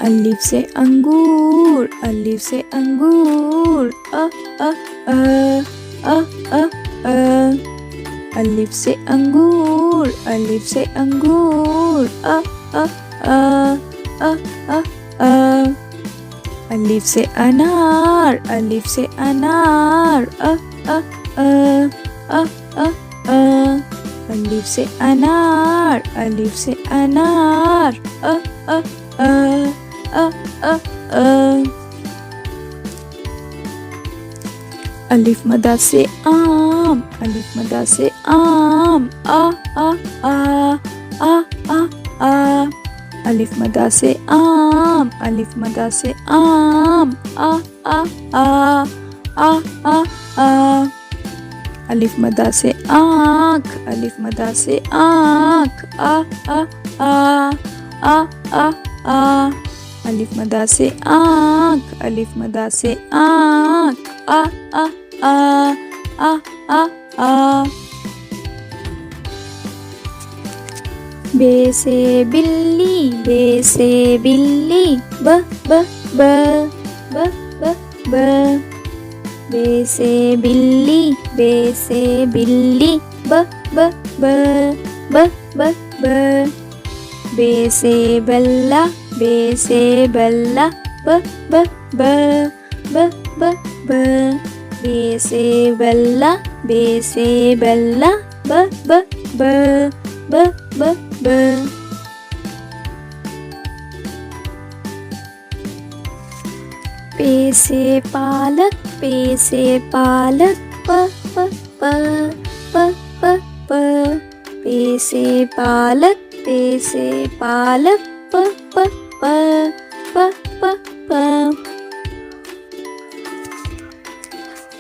अलिफ से अंगूर, अलिफ से अंगूर, अ अ अ अलिफ से अंगूर, अलिफ से अंगूर, अ अ अलिफ से अनार, अलिफ से अनार, अलिफ से अनार, अलिफ से अनार, अलिफ मदा से आम, अलिफ मदा से आम, आ अलिफ मदा से आम, अलिफ मदा से आम, अलिफ मदा से आँख, अलिफ मदा से आँख, अलिफ मदा से आँख, अलिफ मदा से आँख, बे से बिल्ली, बे से बिल्ली, ब ब ब ब ब ब बे से बिल्ली, बे से बिल्ली, ब ब ब ब ब ब बे से बल्ला, बे से बल्ला, ब ब ब ब ब ब बे से बल्ला, बे से बल्ला, ब ब ब ब ब ब पे से पालक, पे से पालक, प प प प प प पे से पालक, पे से पालक, प प प प प प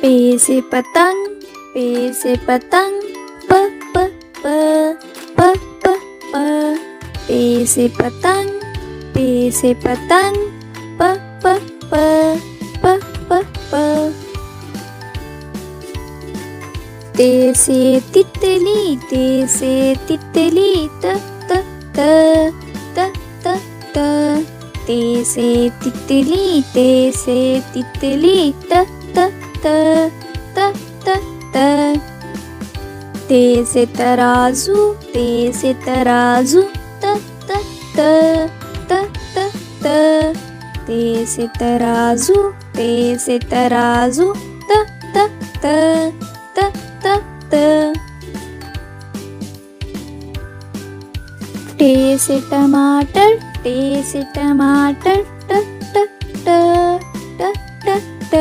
पे से पतंग, पे से पतंग, प प प प प प पे से पतंग, पे से पतंग, प प प प प प ते से तितली, ते से तितली, त त त त त त ते से तितली, ते से तितली, त त त त त त ते से तराजू, ते से तराजू, त त त त त त ते से तराजू, ते से तराजू, त त त त त त टे से टमाटर, टे से टमाटर, ट ट ट ट ट ट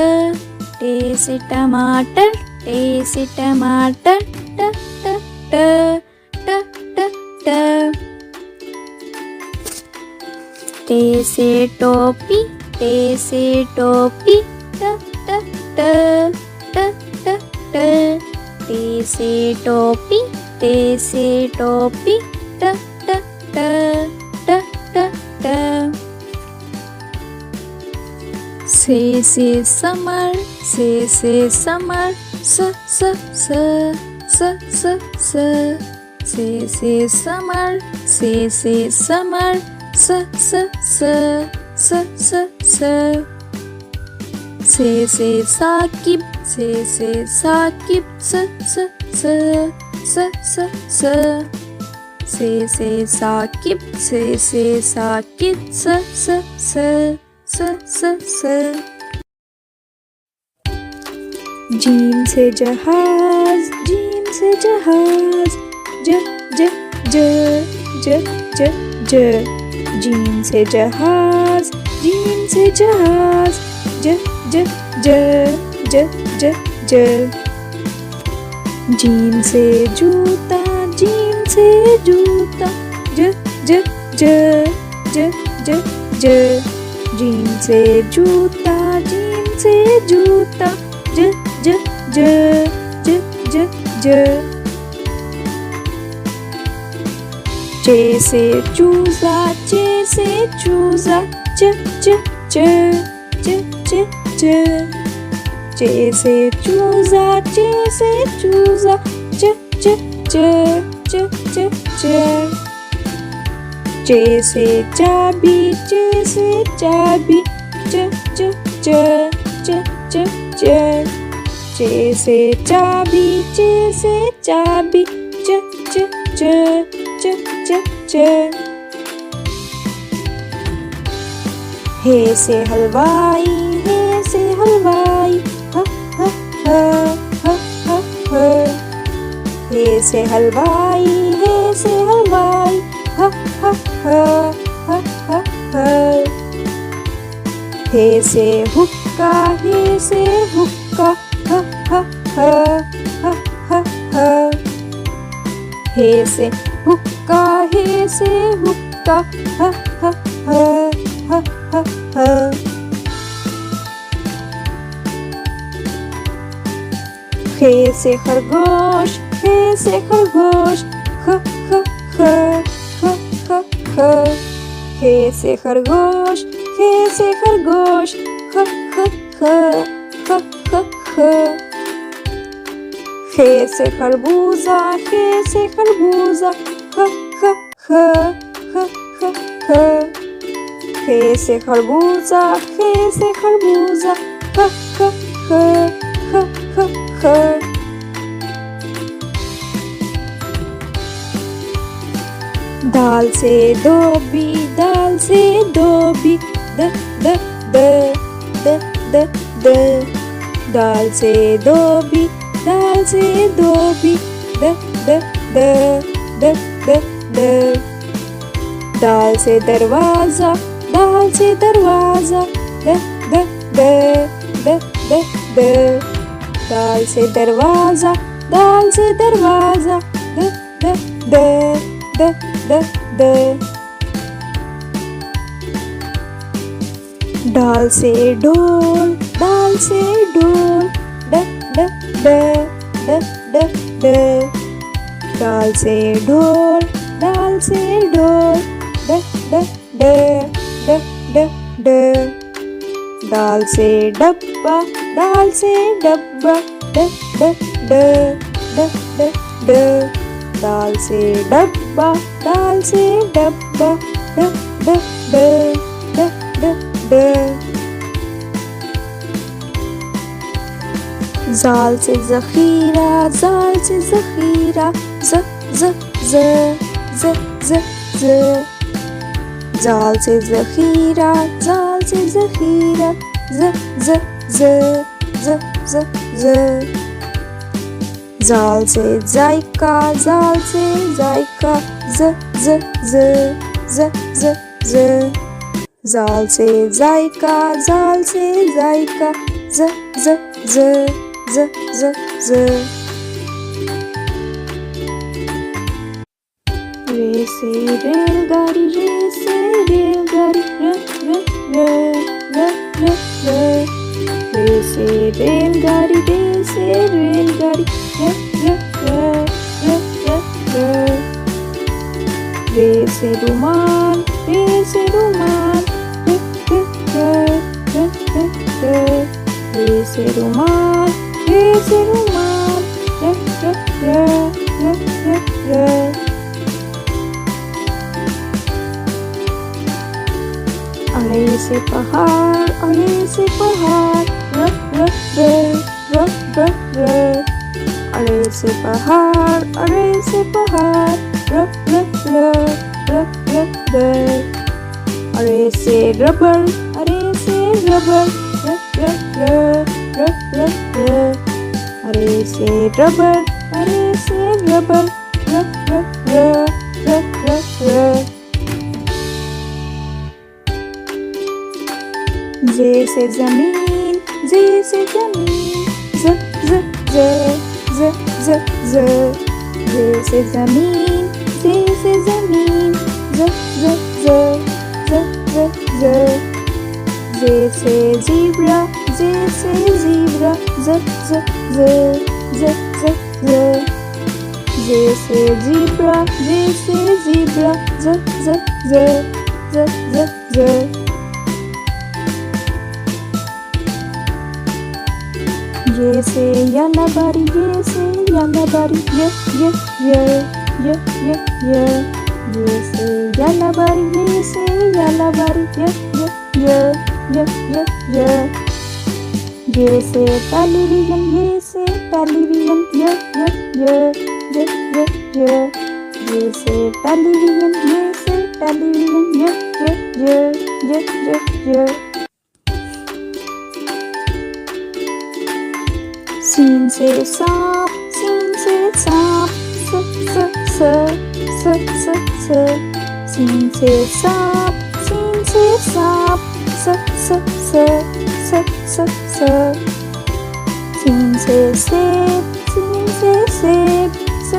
टे से टमाटर, टे से टमाटर, ट ट ट ट ट ट टे से टोपी, टे से टोपी, ट ट ट ट ट ट टे से टोपी, टे से टोपी, ट ट ट ट ट ट से समर, से समर, स स स स स स से समर, से समर, स स स स स स से साकिब, से साकिब, स स स स स स से साकिब, से साकिब, स स स स स स जीम से जहाज, जीम से जहाज, ज ज ज ज ज ज जीम से जहाज, जीम से जहाज, ज ज ज ज ज ज जीम से जूता, जीम से जूता, ज ज ज ज ज ज जीम से जूता, जीम से जूता, ज ज ज ज ज ज चे से चूजा, चे से चूजा, च च च च च च चे से चूजा, चे से चूजा, च च च च च च चे से चाबी, चे से चाबी, च च च च च च। चे से चाबी, चे से चाबी, च च च च च च। हे से हलवाई, हे से हलवाई, ह ह ह ह ह ह। हे से हलवाई, हे से हलवाई, ह ह ह ह ह ह। हे से हुक्का, हे से हुक्का, ह ह ह ह ह ह। हे से हुक्का, हे से हुक्का, ह ह ह ह ह ह। खे से खरगोश, खे से खरगोश, ख ख ख ख ख ख। खे से खरगोश, खे से खरगोश, ख ख ख ख ख ख। खे से खरबूजा, खे से खरबूजा, ख ख ख ख ख ख। खे से खरबूजा, खे से खरबूजा, ख ख ख ख ख ख। दाल से दोबी, दाल से दोबी, द द द द द द। दाल से दोबी, दाल से दोबी, द द द द द द। दाल से दरवाजा, दाल से दरवाजा, द द द द द द। दाल से दरवाजा, दाल से दरवाजा, द द द द द द। डाल से ढोल, डाल से ढोल, ड ड ड ड ड ड। डाल से ढोल, डाल से ढोल, ड ड ड ड ड ड। डाल से डब्बा, डाल से डब्बा, ड ड ड ड ड ड। डाल से डब्बा, डाल से डब्बा, ड ड ड ड ड ड। जाल से ज़ख़ीरा, जाल से ज़ख़ीरा, ज़ ज़ ज़ ज़ ज़ ज़। जाल से ज़ख़ीरा, जाल से ज़ख़ीरा, ज़ ज़ ज़ ज़ ज़ ज़। जाल से जायका, जाल से जायका, ज़ ज़ ज़ ज़ ज़ ज़। जाल से जायका, जाल से जायका, ज़ ज़ ज़ ज़ ज़ ज़। रे से रेलगाड़ी, रे से रेलगाड़ी, र र र र र र। रे से रेलगाड़ी, रे से रेलगाड़ी, र र र र र र। रे से रुमाल, रे से रुमाल, र र र र र। रे से रुमाल, रे से रुमाल, र र र र र र। अरे से पहाड़, अरे से पहाड़, र र र र र र। अरे से पहाड़, अरे से पहाड़, र र र र र र। अरे से रबर, अरे से रबर, र र र र र र। अरे से रबर, अरे से रबर, र र र र र र। जे से ज़मीन, जे से ज़मीन, ज़ ज़ ज़ ज़ ज़ ज़। जे से ज़मीन, जे से ज़मीन, ज़ ज़ ज़ ज़ ज़ ज़। जे से ज़ीब्रा, जे से ज़ीब्रा, ज़ ज़ ज़ ज़ ज़ ज़। जे से ज़ीब्रा, जे से ज़ीब्रा, ज़ ज़ ज़ ज़ ज़ ज़। ये से यानाबारी, ये से यानाबारी, य य य य य य। ये से यालाबारी, ये से यालाबारी, य। ये से टेलीविजन, ये से टेलीविजन, य। ये से टेलीविजन, ये से टेलीविजन, य। सीन से सांप, सीन से सांप, स। सीन से सांप, सीन से सांप, स। सीन से सेब, सीन से सेब, स।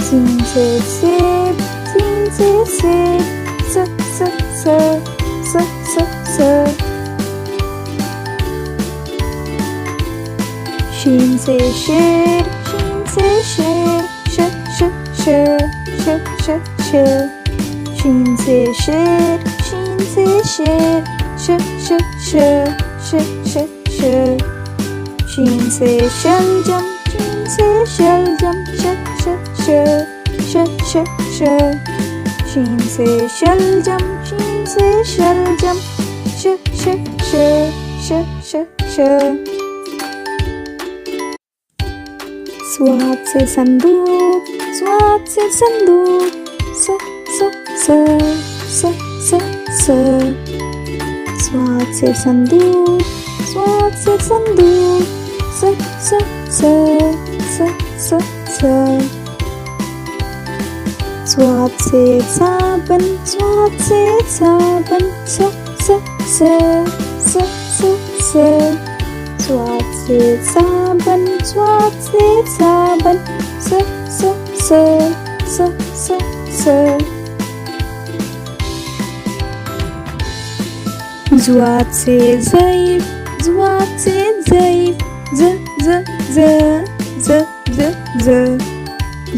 सीन से सेब, सीन से सेब, स। शीन से शेर, शीन से शेर, श। शीन से शेर, शीन से शेर, श। शीन से शलजम, शीन से शलजम, श। शीन से शलजम, शीन से शलजम, श। स्वाद से संदूक, स्वाद से संदूक, स। स्वाद से संदूक, स्वाद से संदूक, स। स्वाद से साबन, स्वाद से साबन, स। स्वाद से साबन, स्वाद से साबन, स। ज़्वाद से ज़ईफ़, ज़्वाद से ज़ईफ़, ज़।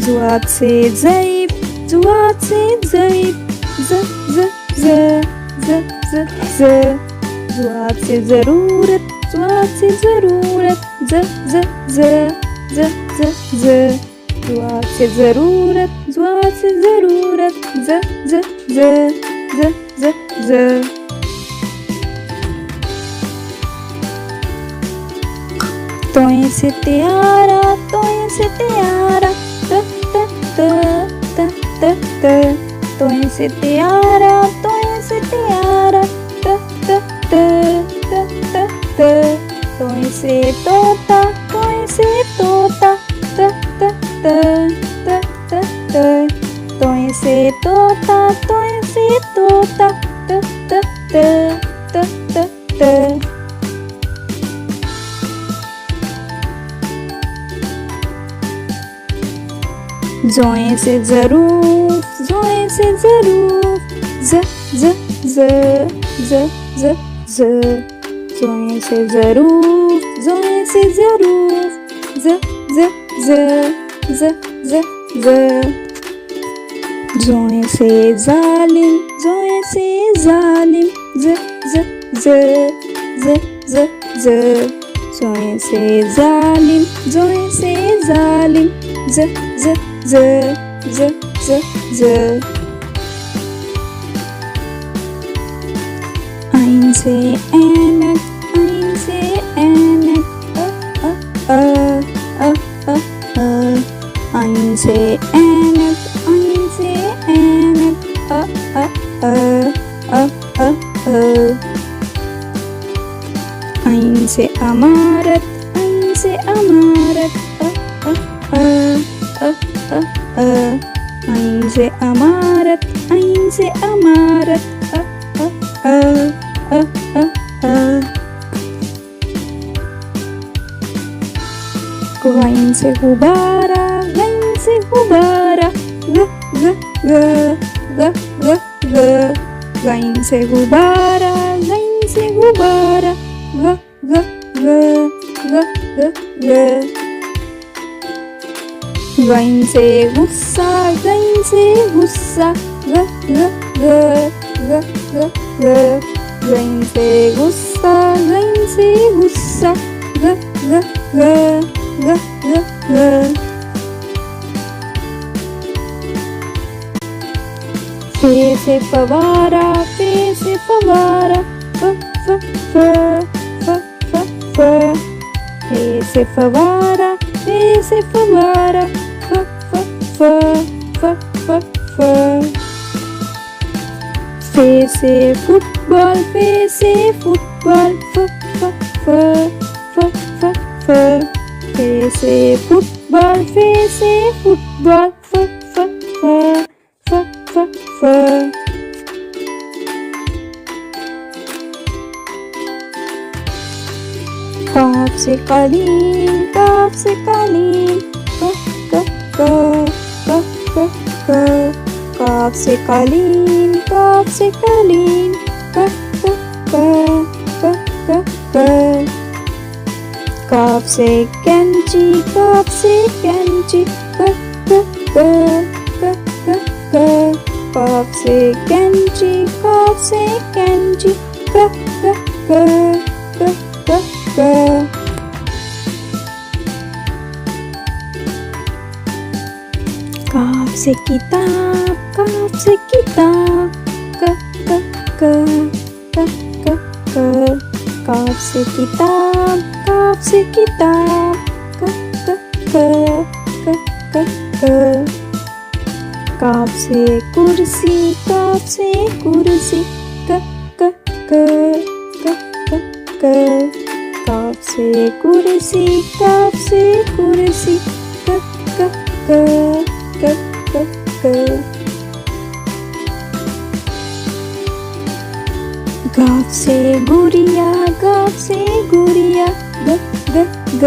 ज़्वाद से ज़ईफ़, ज़्वाद से ज़ईफ़, ज़। ज़्वाद से ज़रूरत, ज़्वाद से ज़रूरत, ज़। ज़्वाद से ज़रूरत, ज़्वाद से ज़रूरत, ज़। तोय से त्यारा, तोय से त्यारा, त। तोय से त्यारा, तोय से त्यारा, त। तोय से तोता, तोय से तोता, त। तोय से तोता, तोय से तोता, त। ज़ोए से ज़रूफ, ज़ोए से ज़रूफ, ज़। ज़ोए से ज़रूफ, ज़ोए से ज़रूफ, ज़। ज़ोए से ज़ालिम, ज़ोए से ज़ालिम, ज़। ज़ोए से ज़ालिम, ज़ोए से ज़ालिम, ज़। आइन से ऐनक, आइन से ऐनक, आइन से ऐनक, आइन से ऐनक, आइन से अमारत, आइन से अमारत, आइन से अमारत, आइन से अमारत, गाइन से गुब्बारा, गाइन से गुब्बारा, गाइन से गुब्बारा, गाइन से गुब्बारा, गाइन से गुस्सा, गाइन से गुस्सा, गाइन से गुस्सा, गाइन से गुस्सा, फे से फवारा, फे से फवारा, फ फ फ फ फ फ। फे से फवारा, फे से फवारा, फ फ फ फ फ फ। फे से फुटबॉल, फे से फुटबॉल, फ फ फ फ फ फ। फे से फुटबॉल, फे से फुटबॉल, फ फ फ फ फ फ। काफ से कालीन, काफ से कालीन, क क क क क क। काफ से कालीन, काफ से कालीन, क क क क क क। काफ से कैंची, काफ से कैंची, क क क क क क। काफ से कैंची, काफ से कैंची, क क क क क क। काफ से किताब, काफ से किताब, क क क क क क। काफ से किताब, काफ से किताब, क क क क क क। काफ से कुर्सी, काफ से कुर्सी, क क क क क क। काफ से कुर्सी, काफ से कुर्सी, क क क क क क। गाफ से गुड़िया, गाफ से गुड़िया, ग ग ग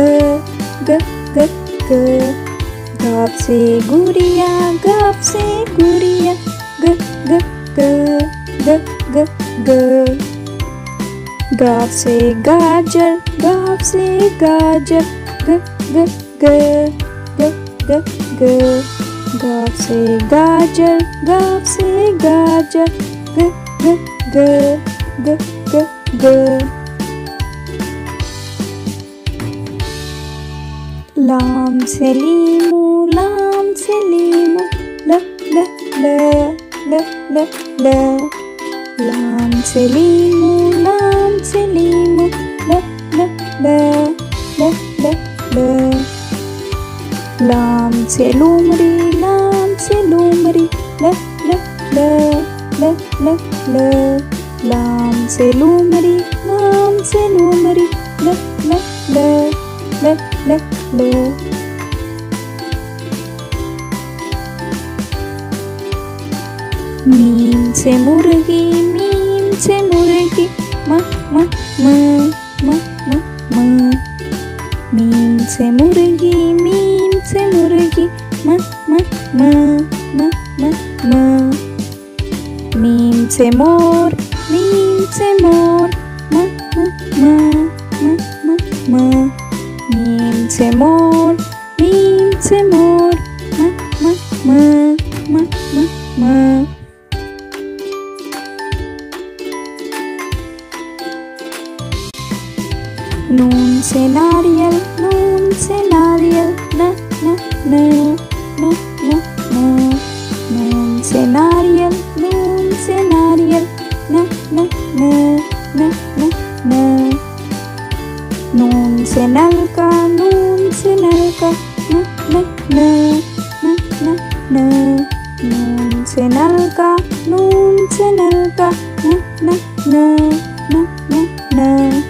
ग ग ग। गाफ से गुड़िया, गाफ से गुड़िया, ग ग ग ग ग ग। गाफ से गाजर, गाफ से गाजर, ग ग ग ग ग ग। गाफ से गाजर, गाफ से गाजर, ग ग ग ग ग ग। लाम से लीमू, लाम से लीमू, ल ल ल ल ल ल। लाम से लीमू, लाम से लीमू, ल ल ल ल ल ल। लाम से लूमड़ी, लाम से लूमड़ी, ल ल ल ल ल ल। लाम से लूमड़ी, लाम से लूमड़ी, ल ल ल ल ल ल। मीम से मुर्गी, मीम से मुर्गी, म म म म म म। मीम से मुर्गी, मीम से मुर्गी, म म म म म म। मीम से मोर, मीम से मोर, म म म म म म। मीम से मोर, मीम से मोर, म म म म म म। नून से नारियल, नून से नारियल, न न न न न न। नून से नारियल, नून से नारियल, न न न न न न। नून से नलका, नून से नलका, न न न न न न। नून से नलका, नून से नलका, न न न न न न।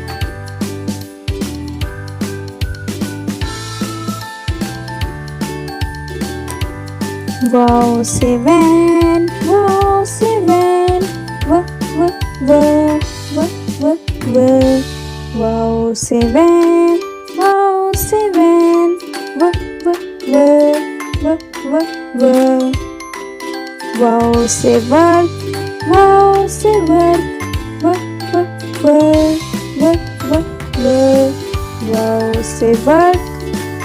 वाव से वैन, वाव से वैन, व व व व व व। वाव से वैन, वाव से वैन, व व व व व व। वाव से वर्क, वाव से वर्क, व व व व व व। वाव से वर्क,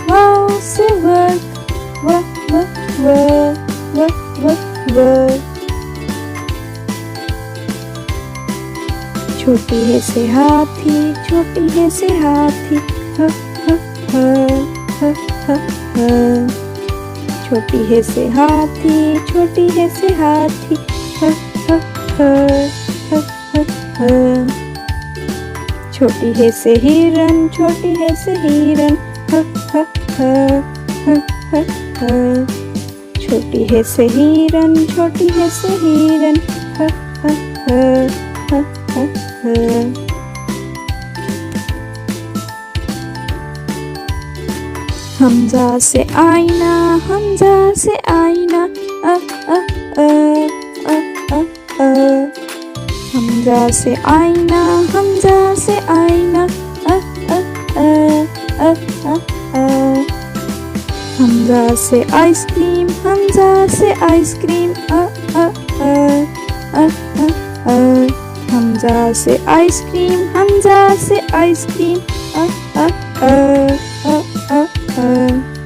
वाव से वर्क, व व व व व व। छोटी है से हाथी, छोटी है से हाथी, ह ह ह ह ह ह। छोटी है से हाथी, छोटी है से हाथी, ह ह ह ह ह। छोटी है से हिरन, छोटी है से हिरन, ह ह ह ह ह ह। छोटी है से हिरन, छोटी है से हिरन, ह ह ह ह ह ह। हमजा से आईना, हमजा से आईना, अ अ अ अ अ अ। हमजा से आईना, हमजा से आईना, अ अ अ अ अ अ। हमजा से आइसक्रीम, हमजा से आइसक्रीम, अ अ अ अ अ अ। हमजा से आइसक्रीम, हमजा से आइसक्रीम, अ अ अ अ अ अ।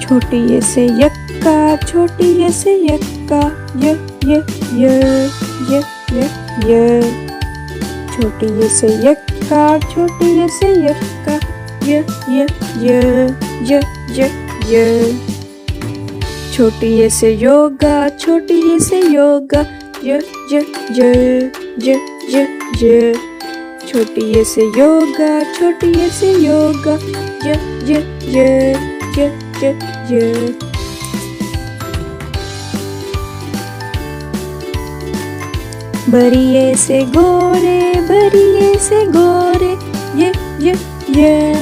छोटी ये से यक्का, छोटी ये से यक्का, य य य य य य। छोटी ये से यक्का, छोटी ये से यक्का, य य य य य य। छोटी ये से योगा, छोटी ये से योगा, य य य य य य। छोटी ये से योगा, छोटी ये से योगा, य य य य य य। बरिये से गोरे, बरिये से गोरे, ये ये ये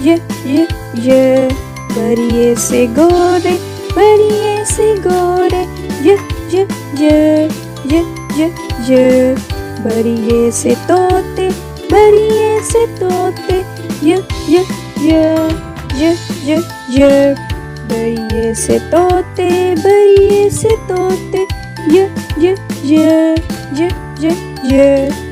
ये ये ये। बरिये से गोरे, बरिये से गोरे, ये ये ये ये ये ये। बरिये से तोते, बरिये से तोते, ये ये ये ये ये ये। बरिये से तोते, बरिये से तोते, ये ये ये ये ये ये।